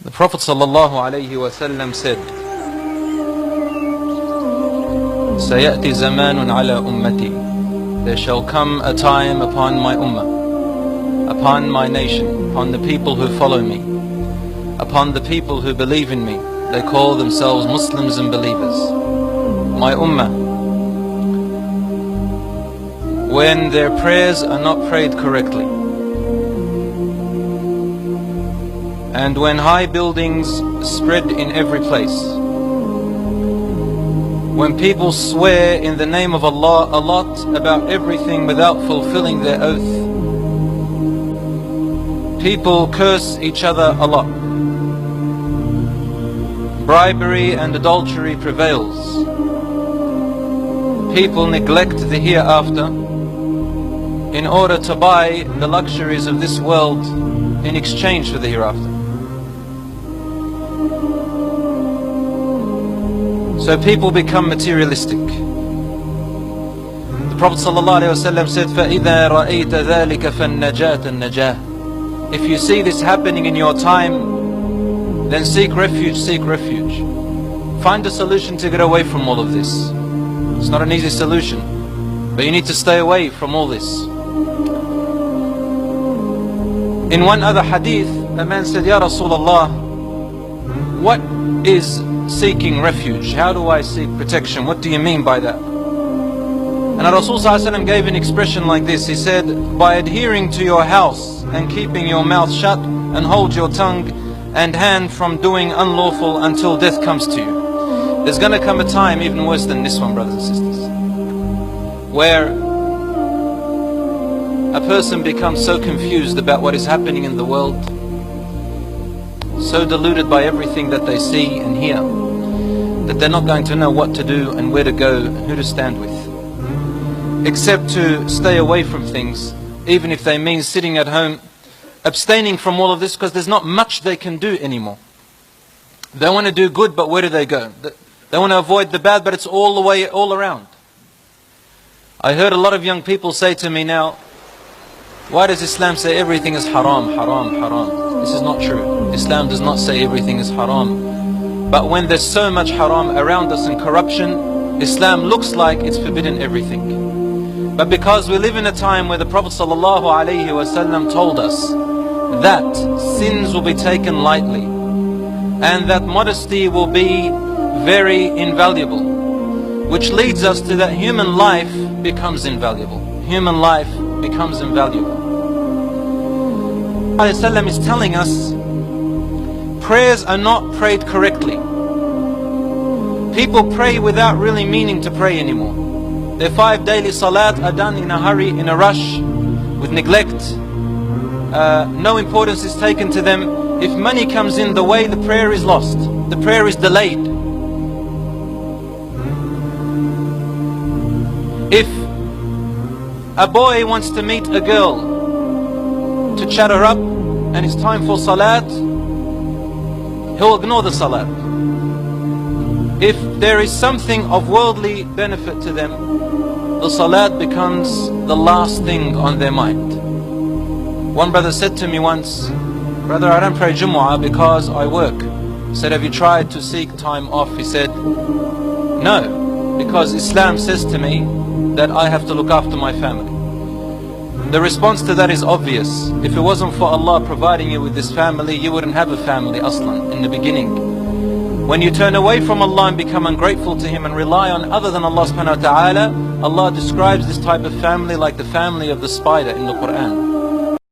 The Prophet ﷺ said, سَيَأْتِي زَمَانٌ عَلَى أُمَّتِي. There shall come a time upon my ummah, upon my nation, upon the people who follow me, upon the people who believe in me. They call themselves Muslims and believers. My ummah, when their prayers are not prayed correctly, and when high buildings spread in every place, when people swear in the name of Allah a lot about everything without fulfilling their oath, people curse each other a lot, bribery and adultery prevails, people neglect the hereafter in order to buy the luxuries of this world in exchange for the hereafter. So people become materialistic. The Prophet ﷺ said, فَإِذَا رَأَيْتَ ذَلِكَ فَالنَّجَاةَ النَّجَاةِ. If you see this happening in your time, then seek refuge, seek refuge. Find a solution to get away from all of this. It's not an easy solution, but you need to stay away from all this. In one other hadith, a man said, Ya Rasulullah, what is seeking refuge? How do I seek protection? What do you mean by that? And Rasul ﷺ gave an expression like this. He said, by adhering to your house and keeping your mouth shut, and hold your tongue and hand from doing unlawful until death comes to you. There's going to come a time even worse than this one, brothers and sisters, where a person becomes so confused about what is happening in the world, so deluded by everything that they see and hear, that they're not going to know what to do and where to go and who to stand with, except to stay away from things, even if they mean sitting at home, abstaining from all of this, because there's not much they can do anymore. They want to do good, but where do they go? They want to avoid the bad, but it's all the way, all around. I heard a lot of young people say to me now, why does Islam say everything is haram, haram, haram? This is not true. Islam does not say everything is haram. But when there's so much haram around us and corruption, Islam looks like it's forbidden everything. But because we live in a time where the Prophet ﷺ told us that sins will be taken lightly, and that modesty will be very invaluable, which leads us to that human life becomes invaluable. Human life becomes invaluable. Prophet is telling us prayers are not prayed correctly. People pray without really meaning to pray anymore. Their 5 daily salat are done in a hurry, in a rush, with neglect. No importance is taken to them. If money comes in the way, the prayer is lost. The prayer is delayed. If a boy wants to meet a girl to chat her up and it's time for salat, he'll ignore the salat. If there is something of worldly benefit to them, the salat becomes the last thing on their mind. One brother said to me once, brother, I don't pray Jumu'ah because I work. I said, have you tried to seek time off? He said, no, because Islam says to me that I have to look after my family. The response to that is obvious. If it wasn't for Allah providing you with this family, you wouldn't have a family aslan in the beginning. When you turn away from Allah and become ungrateful to Him and rely on other than Allah subhanahu wa ta'ala, Allah describes this type of family like the family of the spider in the Quran.